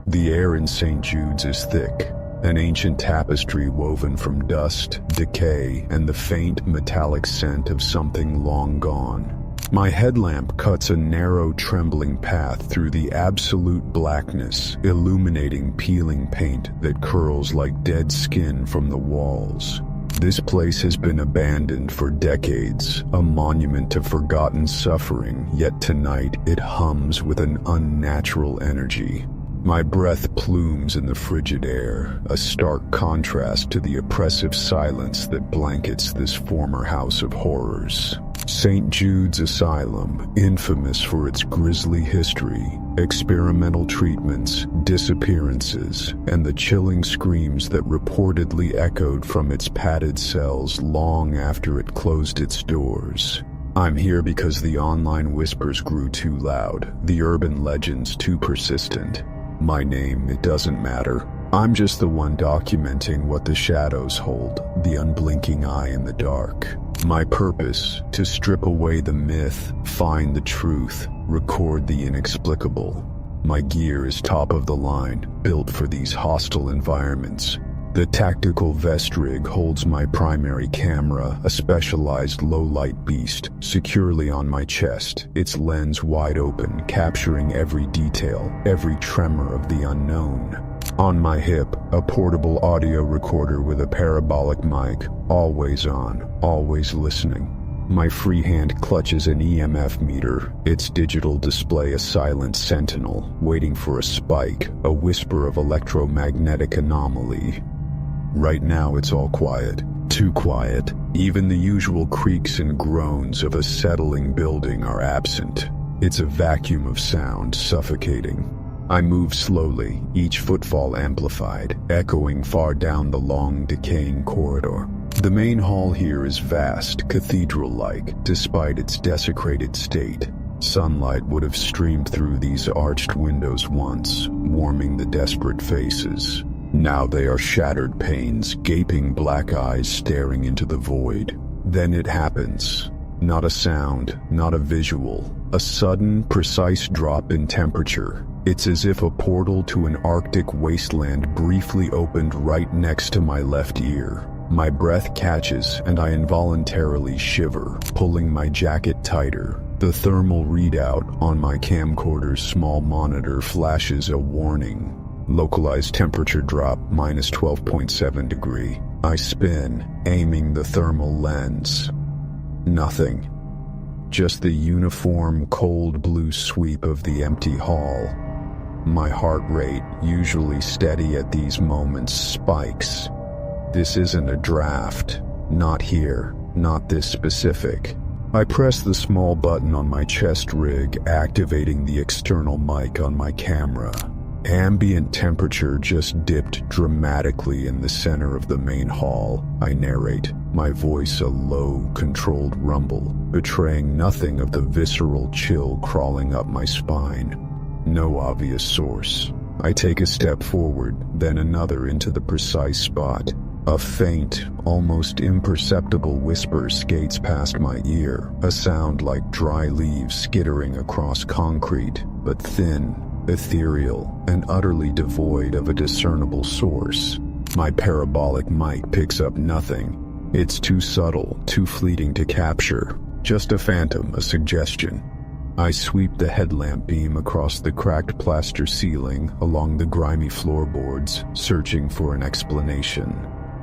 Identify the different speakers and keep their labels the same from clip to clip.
Speaker 1: The air in St. Jude's is thick, an ancient tapestry woven from dust, decay, and the faint metallic scent of something long gone. My headlamp cuts a narrow, trembling path through the absolute blackness, illuminating peeling paint that curls like dead skin from the walls. This place has been abandoned for decades, a monument to forgotten suffering, yet tonight it hums with an unnatural energy. My breath plumes in the frigid air, a stark contrast to the oppressive silence that blankets this former house of horrors. St. Jude's Asylum, infamous for its grisly history, experimental treatments, disappearances, and the chilling screams that reportedly echoed from its padded cells long after it closed its doors. I'm here because the online whispers grew too loud, the urban legends too persistent. My name, it doesn't matter. I'm just the one documenting what the shadows hold, the unblinking eye in the dark. My purpose, to strip away the myth, find the truth, record the inexplicable. My gear is top of the line, built for these hostile environments. The tactical vest rig holds my primary camera, a specialized low-light beast, securely on my chest, its lens wide open, capturing every detail, every tremor of the unknown. On my hip, a portable audio recorder with a parabolic mic, always on, always listening. My free hand clutches an EMF meter, its digital display a silent sentinel, waiting for a spike, a whisper of electromagnetic anomaly. Right now it's all quiet, too quiet. Even the usual creaks and groans of a settling building are absent. It's a vacuum of sound, suffocating. I move slowly, each footfall amplified, echoing far down the long, decaying corridor. The main hall here is vast, cathedral-like, despite its desecrated state. Sunlight would have streamed through these arched windows once, warming the desperate faces. Now they are shattered panes, gaping black eyes staring into the void. Then it happens. Not a sound, not a visual. A sudden, precise drop in temperature. It's as if a portal to an Arctic wasteland briefly opened right next to my left ear. My breath catches and I involuntarily shiver, pulling my jacket tighter. The thermal readout on my camcorder's small monitor flashes a warning. Localized temperature drop minus 12.7 degrees. I spin, aiming the thermal lens. Nothing. Just the uniform cold blue sweep of the empty hall. My heart rate, usually steady at these moments, spikes. This isn't a draft. Not here. Not this specific. I press the small button on my chest rig, activating the external mic on my camera. Ambient temperature just dipped dramatically in the center of the main hall. I narrate, my voice a low, controlled rumble, betraying nothing of the visceral chill crawling up my spine. No obvious source. I take a step forward, then another into the precise spot. A faint, almost imperceptible whisper skates past my ear, a sound like dry leaves skittering across concrete, but thin, ethereal, and utterly devoid of a discernible source. My parabolic mic picks up nothing. It's too subtle, too fleeting to capture. Just a phantom, a suggestion. I sweep the headlamp beam across the cracked plaster ceiling, along the grimy floorboards, searching for an explanation.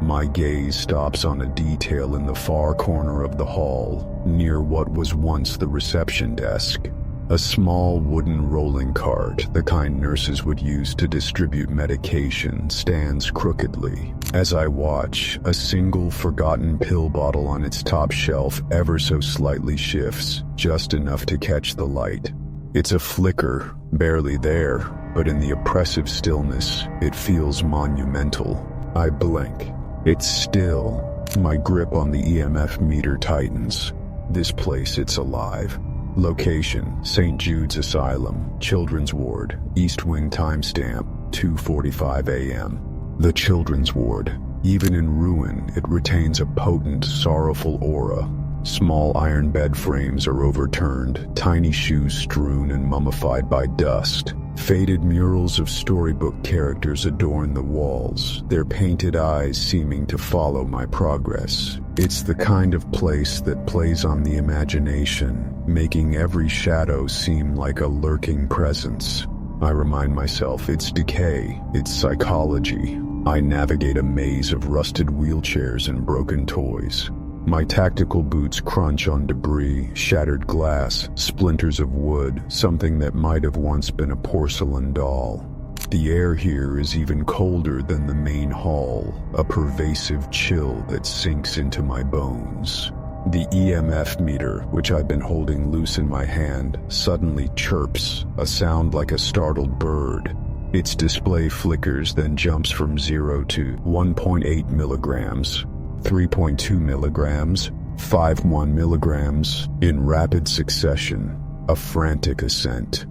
Speaker 1: My gaze stops on a detail in the far corner of the hall, near what was once the reception desk. A small wooden rolling cart, the kind nurses would use to distribute medication, stands crookedly. As I watch, a single forgotten pill bottle on its top shelf ever so slightly shifts, just enough to catch the light. It's a flicker, barely there, but in the oppressive stillness, it feels monumental. I blink. It's still. My grip on the EMF meter tightens. This place, it's alive. Location, St. Jude's Asylum, Children's Ward, East Wing timestamp, 2:45 a.m. The Children's Ward. Even in ruin, it retains a potent, sorrowful aura. Small iron bed frames are overturned, tiny shoes strewn and mummified by dust. Faded murals of storybook characters adorn the walls, their painted eyes seeming to follow my progress. It's the kind of place that plays on the imagination, making every shadow seem like a lurking presence. I remind myself it's decay, it's psychology. I navigate a maze of rusted wheelchairs and broken toys. My tactical boots crunch on debris, shattered glass, splinters of wood, something that might have once been a porcelain doll. The air here is even colder than the main hall, a pervasive chill that sinks into my bones. The EMF meter, which I've been holding loose in my hand, suddenly chirps, a sound like a startled bird. Its display flickers, then jumps from 0 to 1.8 milligrams. 3.2 milligrams, 5.1 milligrams, in rapid succession, a frantic ascent.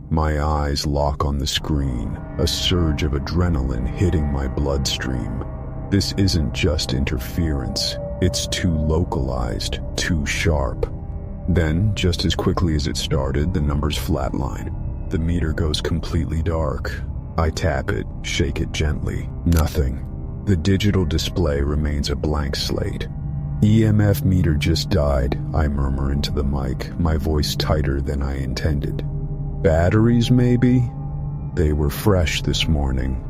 Speaker 1: My eyes lock on the screen, a surge of adrenaline hitting my bloodstream. This isn't just interference, it's too localized, too sharp. Then, just as quickly as it started, the numbers flatline. The meter goes completely dark. I tap it, shake it gently. Nothing. The digital display remains a blank slate. EMF meter just died, I murmur into the mic, my voice tighter than I intended. Batteries, maybe? They were fresh this morning.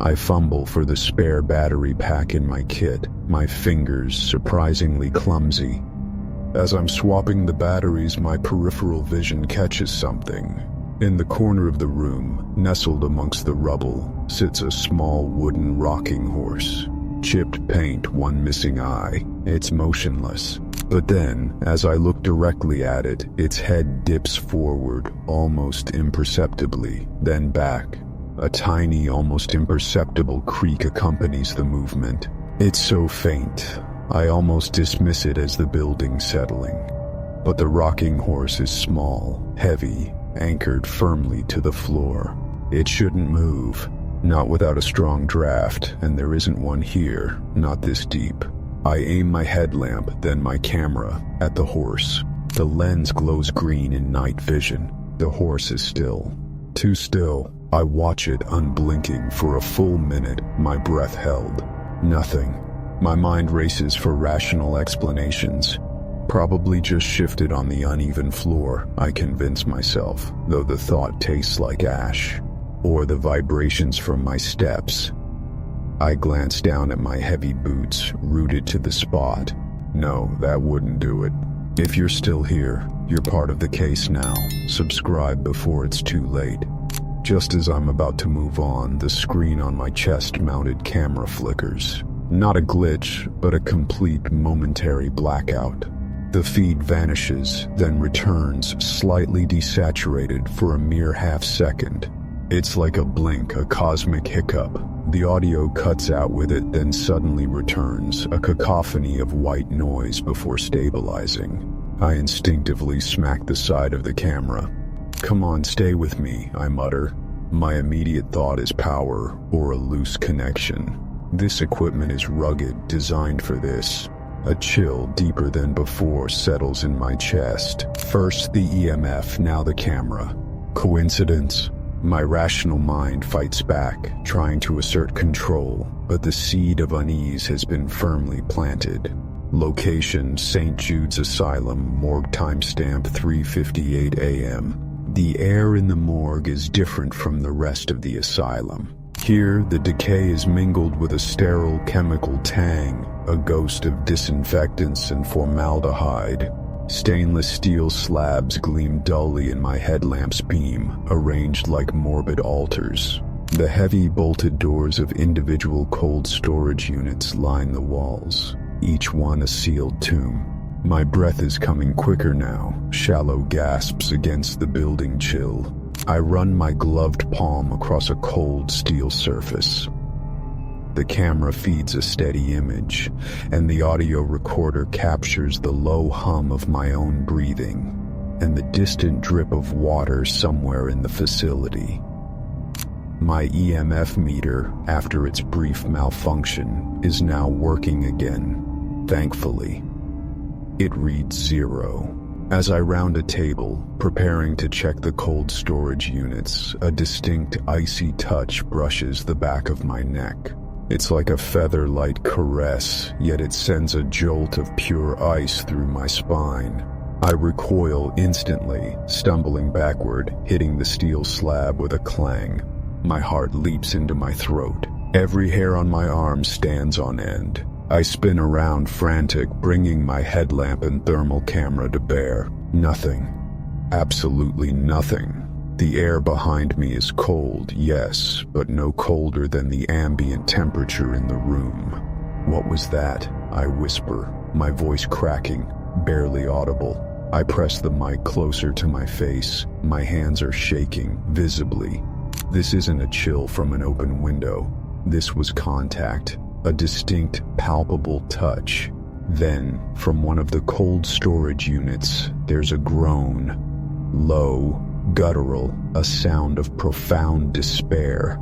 Speaker 1: I fumble for the spare battery pack in my kit, my fingers surprisingly clumsy. As I'm swapping the batteries, my peripheral vision catches something. In the corner of the room, nestled amongst the rubble, sits a small wooden rocking horse. Chipped paint, one missing eye. It's motionless. But then, as I look directly at it, its head dips forward, almost imperceptibly, then back. A tiny, almost imperceptible creak accompanies the movement. It's so faint, I almost dismiss it as the building settling. But the rocking horse is small, heavy, anchored firmly to the floor. It shouldn't move, not without a strong draft, and there isn't one here, not this deep. I aim my headlamp, then my camera, at the horse. The lens glows green in night vision. The horse is still. Too still. I watch it unblinking for a full minute, my breath held. Nothing. My mind races for rational explanations. Probably just shifted on the uneven floor, I convince myself, though the thought tastes like ash. Or the vibrations from my steps. I glance down at my heavy boots, rooted to the spot. No, that wouldn't do it. If you're still here, you're part of the case now. Subscribe before it's too late. Just as I'm about to move on, the screen on my chest-mounted camera flickers. Not a glitch, but a complete momentary blackout. The feed vanishes, then returns, slightly desaturated for a mere half-second. It's like a blink, a cosmic hiccup. The audio cuts out with it, then suddenly returns, a cacophony of white noise before stabilizing. I instinctively smack the side of the camera. Come on, stay with me, I mutter. My immediate thought is power, or a loose connection. This equipment is rugged, designed for this. A chill deeper than before settles in my chest. First the EMF, now the camera. Coincidence? My rational mind fights back, trying to assert control, but the seed of unease has been firmly planted. Location, St. Jude's Asylum, morgue timestamp 3:58 a.m. The air in the morgue is different from the rest of the asylum. Here, the decay is mingled with a sterile chemical tang, a ghost of disinfectants and formaldehyde. Stainless steel slabs gleam dully in my headlamp's beam, arranged like morbid altars. The heavy bolted doors of individual cold storage units line the walls, each one a sealed tomb. My breath is coming quicker now, shallow gasps against the building chill. I run my gloved palm across a cold steel surface. The camera feeds a steady image, and the audio recorder captures the low hum of my own breathing, and the distant drip of water somewhere in the facility. My EMF meter, after its brief malfunction, is now working again, thankfully. It reads 0. As I round a table, preparing to check the cold storage units, a distinct icy touch brushes the back of my neck. It's like a feather-light caress, yet it sends a jolt of pure ice through my spine. I recoil instantly, stumbling backward, hitting the steel slab with a clang. My heart leaps into my throat. Every hair on my arm stands on end. I spin around frantic, bringing my headlamp and thermal camera to bear. Nothing. Absolutely nothing. The air behind me is cold, yes, but no colder than the ambient temperature in the room. What was that? I whisper, my voice cracking, barely audible. I press the mic closer to my face. My hands are shaking, visibly. This isn't a chill from an open window. This was contact, a distinct, palpable touch. Then, from one of the cold storage units, there's a groan. Low, guttural, a sound of profound despair.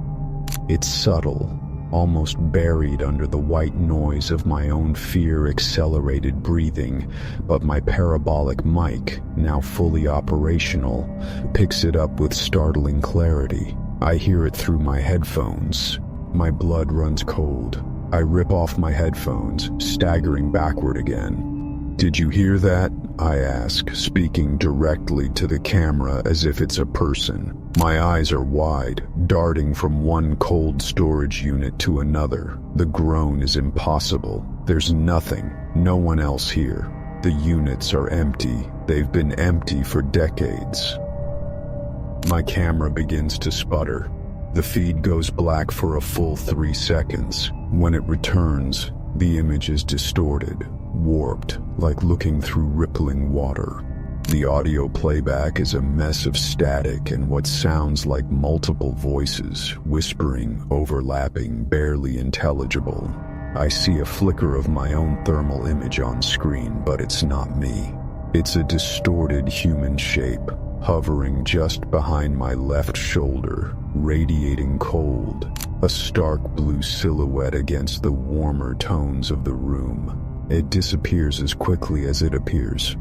Speaker 1: It's subtle, almost buried under the white noise of my own fear-accelerated breathing, but my parabolic mic, now fully operational, picks it up with startling clarity. I hear it through my headphones. My blood runs cold. I rip off my headphones, staggering backward again. "Did you hear that?" I ask, speaking directly to the camera as if it's a person. My eyes are wide, darting from one cold storage unit to another. The groan is impossible. There's nothing, no one else here. The units are empty. They've been empty for decades. My camera begins to sputter. The feed goes black for a full 3 seconds. When it returns, the image is distorted, warped, like looking through rippling water. The audio playback is a mess of static and what sounds like multiple voices, whispering, overlapping, barely intelligible. I see a flicker of my own thermal image on screen, but it's not me. It's a distorted human shape, hovering just behind my left shoulder, radiating cold, a stark blue silhouette against the warmer tones of the room. It disappears as quickly as it appears.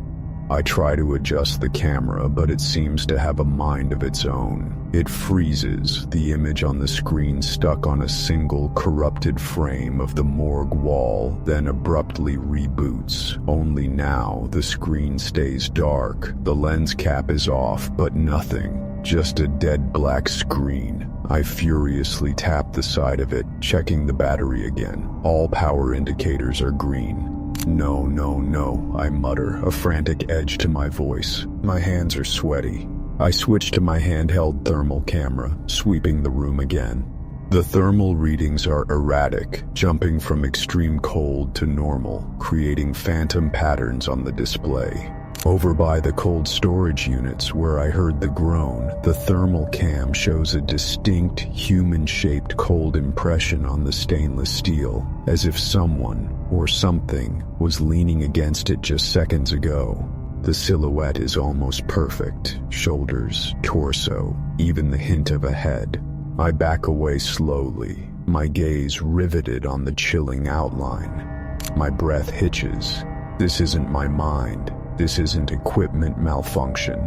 Speaker 1: I try to adjust the camera, but it seems to have a mind of its own. It freezes, the image on the screen stuck on a single corrupted frame of the morgue wall, then abruptly reboots. Only now, the screen stays dark. The lens cap is off, but nothing. Just a dead black screen. I furiously tap the side of it, checking the battery again. All power indicators are green. No, no, no, I mutter, a frantic edge to my voice. My hands are sweaty. I switch to my handheld thermal camera, sweeping the room again. The thermal readings are erratic, jumping from extreme cold to normal, creating phantom patterns on the display. Over by the cold storage units where I heard the groan, the thermal cam shows a distinct, human-shaped cold impression on the stainless steel, as if someone, or something, was leaning against it just seconds ago. The silhouette is almost perfect, shoulders, torso, even the hint of a head. I back away slowly, my gaze riveted on the chilling outline. My breath hitches. This isn't my mind. This isn't equipment malfunction.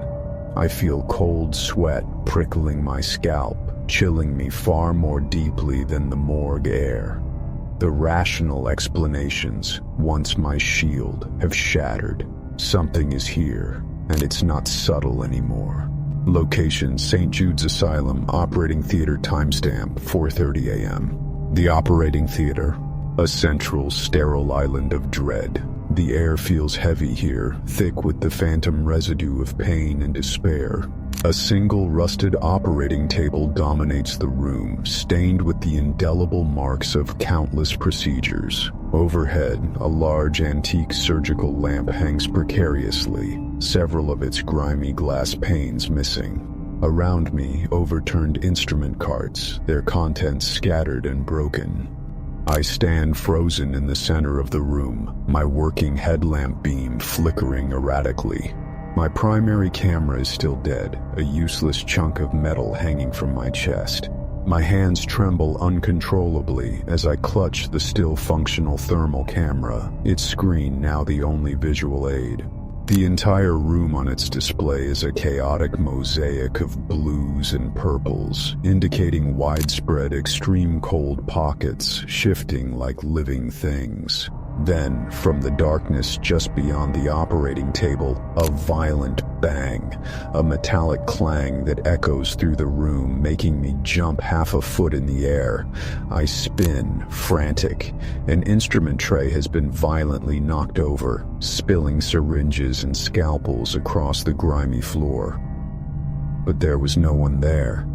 Speaker 1: I feel cold sweat prickling my scalp, chilling me far more deeply than the morgue air. The rational explanations, once my shield, have shattered. Something is here, and it's not subtle anymore. Location: St. Jude's Asylum, operating theater, timestamp 4:30 a.m. The operating theater, a central, sterile island of dread. The air feels heavy here, thick with the phantom residue of pain and despair. A single rusted operating table dominates the room, stained with the indelible marks of countless procedures. Overhead, a large antique surgical lamp hangs precariously, several of its grimy glass panes missing. Around me, overturned instrument carts, their contents scattered and broken. I stand frozen in the center of the room, my working headlamp beam flickering erratically. My primary camera is still dead, a useless chunk of metal hanging from my chest. My hands tremble uncontrollably as I clutch the still functional thermal camera, its screen now the only visual aid. The entire room on its display is a chaotic mosaic of blues and purples, indicating widespread extreme cold pockets shifting like living things. Then, from the darkness just beyond the operating table, a violent bang, a metallic clang that echoes through the room, making me jump half a foot in the air. I spin, frantic. An instrument tray has been violently knocked over, spilling syringes and scalpels across the grimy floor. But there was no one there.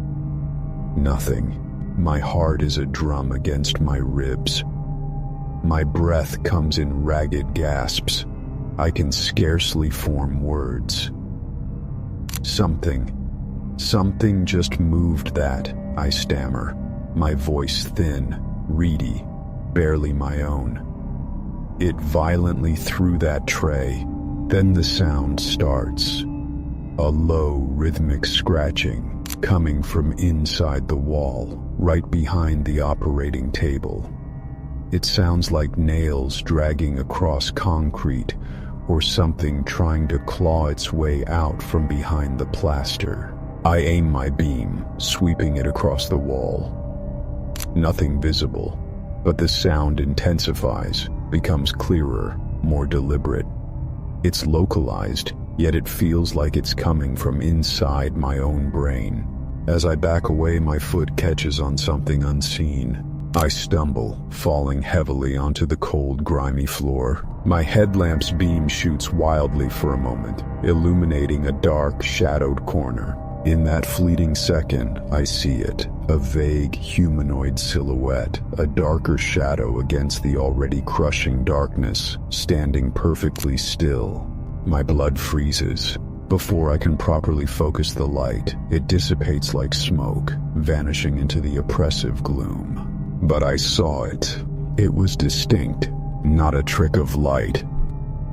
Speaker 1: Nothing. My heart is a drum against my ribs. My breath comes in ragged gasps. I can scarcely form words. Something just moved that, I stammer, my voice thin, reedy, barely my own. It violently threw that tray. Then the sound starts. A low, rhythmic scratching, coming from inside the wall, right behind the operating table. It sounds like nails dragging across concrete, or something trying to claw its way out from behind the plaster. I aim my beam, sweeping it across the wall. Nothing visible, but the sound intensifies, becomes clearer, more deliberate. It's localized, yet it feels like it's coming from inside my own brain. As I back away, my foot catches on something unseen. I stumble, falling heavily onto the cold, grimy floor. My headlamp's beam shoots wildly for a moment, illuminating a dark, shadowed corner. In that fleeting second, I see it, a vague humanoid silhouette, a darker shadow against the already crushing darkness, standing perfectly still. My blood freezes. Before I can properly focus the light, it dissipates like smoke, vanishing into the oppressive gloom. But I saw it. It was distinct, not a trick of light.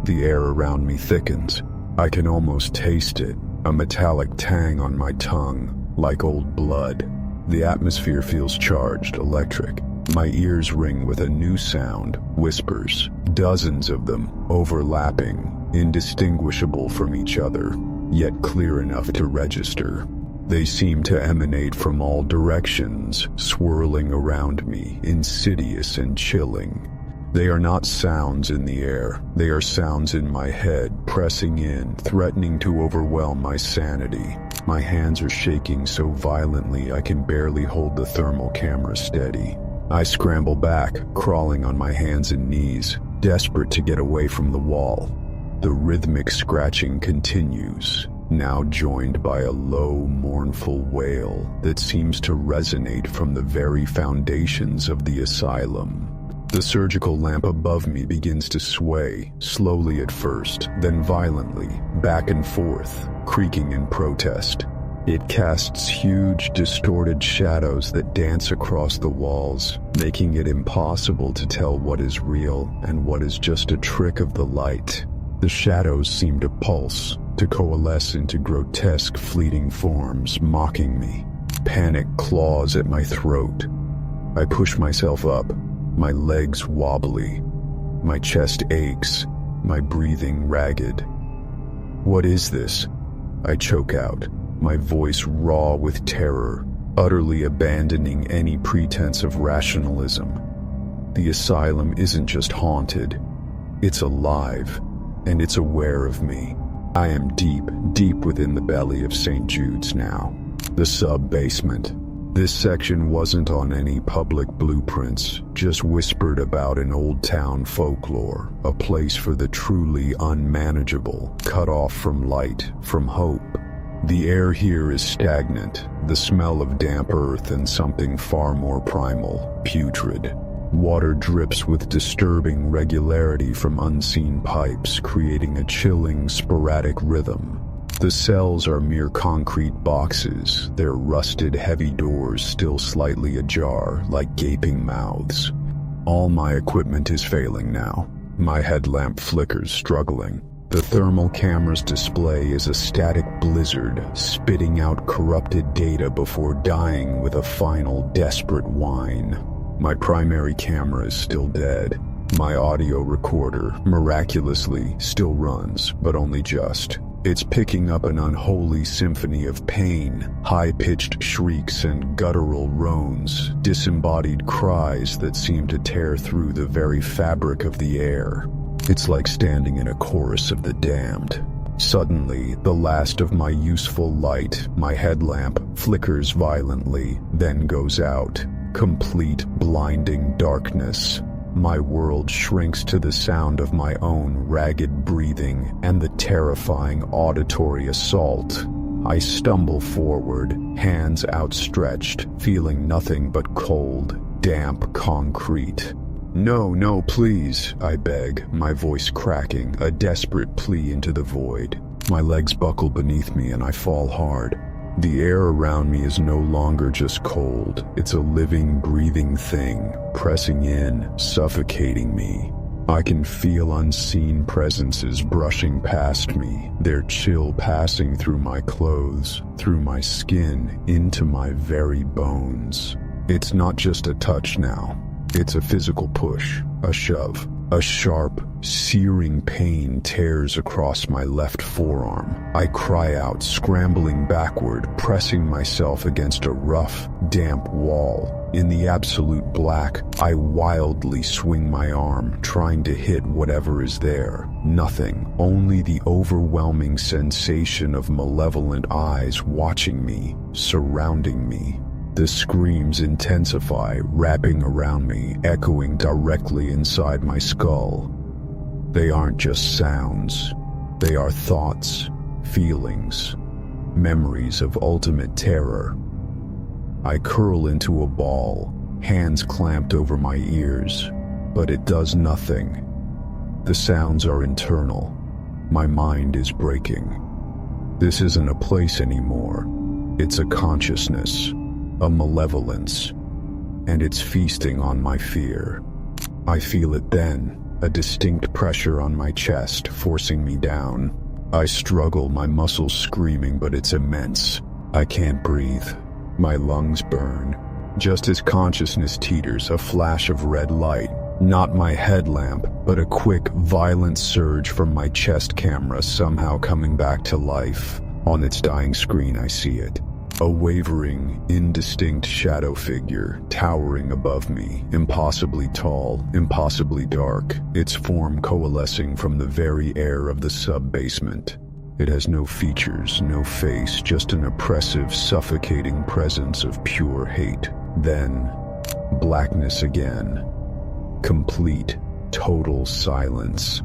Speaker 1: The air around me thickens. I can almost taste it, a metallic tang on my tongue, like old blood. The atmosphere feels charged, electric. My ears ring with a new sound, whispers, dozens of them, overlapping, indistinguishable from each other, yet clear enough to register. They seem to emanate from all directions, swirling around me, insidious and chilling. They are not sounds in the air. They are sounds in my head, pressing in, threatening to overwhelm my sanity. My hands are shaking so violently I can barely hold the thermal camera steady. I scramble back, crawling on my hands and knees, desperate to get away from the wall. The rhythmic scratching continues, now joined by a low, mournful wail that seems to resonate from the very foundations of the asylum. The surgical lamp above me begins to sway, slowly at first, then violently, back and forth, creaking in protest. It casts huge, distorted shadows that dance across the walls, making it impossible to tell what is real and what is just a trick of the light. The shadows seem to pulse, to coalesce into grotesque, fleeting forms, mocking me. Panic claws at my throat. I push myself up, my legs wobbly. My chest aches, my breathing ragged. What is this? I choke out, my voice raw with terror, utterly abandoning any pretense of rationalism. The asylum isn't just haunted, it's alive, and it's aware of me. I am deep, deep within the belly of St. Jude's now. The sub-basement. This section wasn't on any public blueprints, just whispered about in old town folklore, a place for the truly unmanageable, cut off from light, from hope. The air here is stagnant, the smell of damp earth and something far more primal, putrid. Water drips with disturbing regularity from unseen pipes, creating a chilling, sporadic rhythm. The cells are mere concrete boxes, their rusted, heavy doors still slightly ajar, like gaping mouths. All my equipment is failing now. My headlamp flickers, struggling. The thermal camera's display is a static blizzard, spitting out corrupted data before dying with a final, desperate whine. My primary camera is still dead. My audio recorder, miraculously, still runs, but only just. It's picking up an unholy symphony of pain, high-pitched shrieks and guttural groans, disembodied cries that seem to tear through the very fabric of the air. It's like standing in a chorus of the damned. Suddenly, the last of my useful light, my headlamp, flickers violently, then goes out. Complete, blinding darkness. My world shrinks to the sound of my own ragged breathing and the terrifying auditory assault. I stumble forward, hands outstretched, feeling nothing but cold, damp concrete. No, please, I beg, my voice cracking, a desperate plea into the void. My legs buckle beneath me and I fall hard. The air around me is no longer just cold. It's a living, breathing thing, pressing in, suffocating me. I can feel unseen presences brushing past me, their chill passing through my clothes, through my skin, into my very bones. It's not just a touch now. It's a physical push, a shove. A sharp, searing pain tears across my left forearm. I cry out, scrambling backward, pressing myself against a rough, damp wall. In the absolute black, I wildly swing my arm, trying to hit whatever is there. Nothing, only the overwhelming sensation of malevolent eyes watching me, surrounding me. The screams intensify, wrapping around me, echoing directly inside my skull. They aren't just sounds. They are thoughts, feelings, memories of ultimate terror. I curl into a ball, hands clamped over my ears, but it does nothing. The sounds are internal. My mind is breaking. This isn't a place anymore. It's a consciousness. A malevolence, and it's feasting on my fear. I feel it then, a distinct pressure on my chest, forcing me down. I struggle, my muscles screaming, but it's immense. I can't breathe. My lungs burn. Just as consciousness teeters, a flash of red light. Not my headlamp, but a quick, violent surge from my chest camera somehow coming back to life. On its dying screen, I see it. A wavering, indistinct shadow figure, towering above me, impossibly tall, impossibly dark, its form coalescing from the very air of the sub-basement. It has no features, no face, just an oppressive, suffocating presence of pure hate. Then, blackness again. Complete, total silence.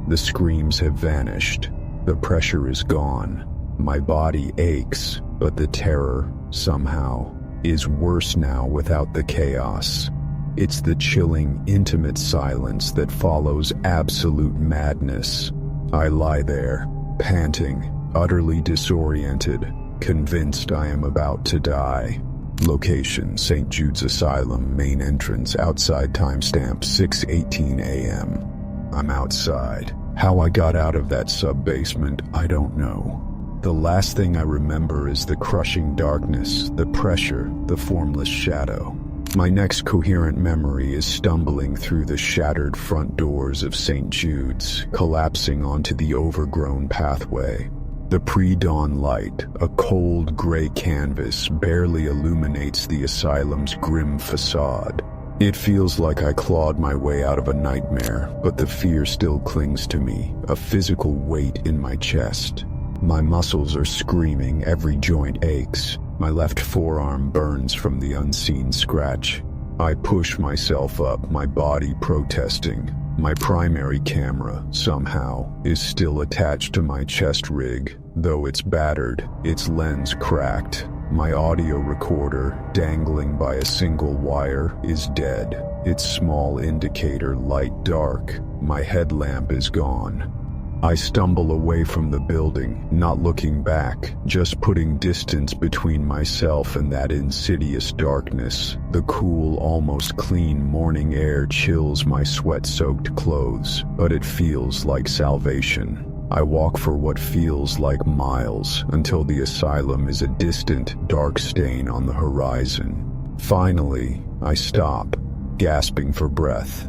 Speaker 1: The screams have vanished. The pressure is gone. My body aches, but the terror, somehow, is worse now without the chaos. It's the chilling, intimate silence that follows absolute madness. I lie there, panting, utterly disoriented, convinced I am about to die. Location: St. Jude's Asylum, main entrance, outside timestamp 6:18 a.m. I'm outside. How I got out of that sub-basement, I don't know. The last thing I remember is the crushing darkness, the pressure, the formless shadow. My next coherent memory is stumbling through the shattered front doors of St. Jude's, collapsing onto the overgrown pathway. The pre-dawn light, a cold gray canvas, barely illuminates the asylum's grim facade. It feels like I clawed my way out of a nightmare, but the fear still clings to me, a physical weight in my chest. My muscles are screaming, every joint aches. My left forearm burns from the unseen scratch. I push myself up, my body protesting. My primary camera, somehow, is still attached to my chest rig, though it's battered, its lens cracked. My audio recorder, dangling by a single wire, is dead, its small indicator light dark. My headlamp is gone. I stumble away from the building, not looking back, just putting distance between myself and that insidious darkness. The cool, almost clean morning air chills my sweat-soaked clothes, but it feels like salvation. I walk for what feels like miles, until the asylum is a distant, dark stain on the horizon. Finally, I stop, gasping for breath.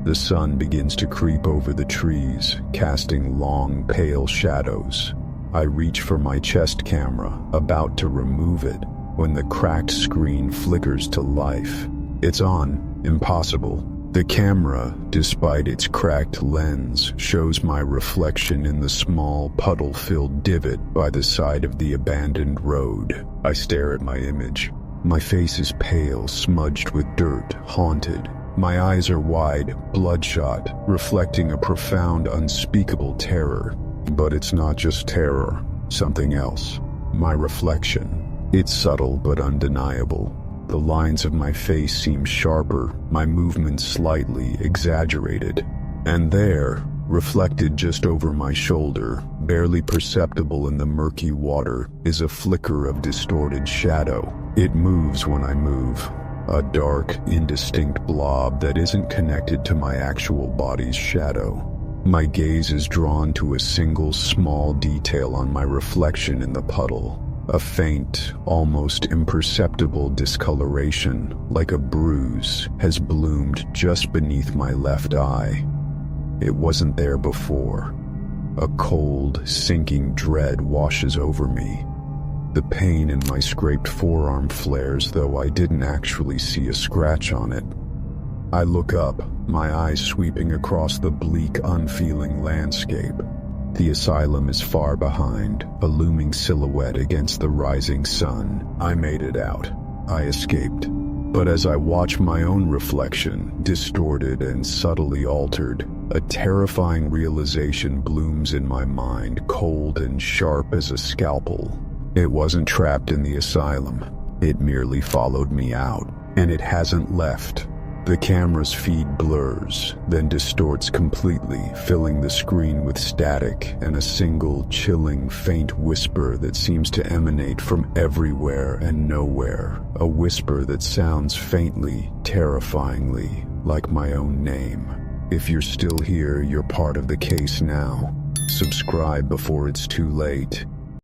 Speaker 1: The sun begins to creep over the trees, casting long, pale shadows. I reach for my chest camera, about to remove it, when the cracked screen flickers to life. It's on. Impossible. The camera, despite its cracked lens, shows my reflection in the small, puddle-filled divot by the side of the abandoned road. I stare at my image. My face is pale, smudged with dirt, haunted. My eyes are wide, bloodshot, reflecting a profound, unspeakable terror. But it's not just terror, something else. My reflection. It's subtle but undeniable. The lines of my face seem sharper, my movements slightly exaggerated. And there, reflected just over my shoulder, barely perceptible in the murky water, is a flicker of distorted shadow. It moves when I move, a dark, indistinct blob that isn't connected to my actual body's shadow. My gaze is drawn to a single small detail on my reflection in the puddle. A faint, almost imperceptible discoloration, like a bruise, has bloomed just beneath my left eye. It wasn't there before. A cold, sinking dread washes over me. The pain in my scraped forearm flares, though I didn't actually see a scratch on it. I look up, my eyes sweeping across the bleak, unfeeling landscape. The asylum is far behind, a looming silhouette against the rising sun. I made it out. I escaped. But as I watch my own reflection, distorted and subtly altered, a terrifying realization blooms in my mind, cold and sharp as a scalpel. It wasn't trapped in the asylum. It merely followed me out, and it hasn't left. The camera's feed blurs, then distorts completely, filling the screen with static and a single, chilling, faint whisper that seems to emanate from everywhere and nowhere. A whisper that sounds faintly, terrifyingly, like my own name. If you're still here, you're part of the case now. Subscribe before it's too late.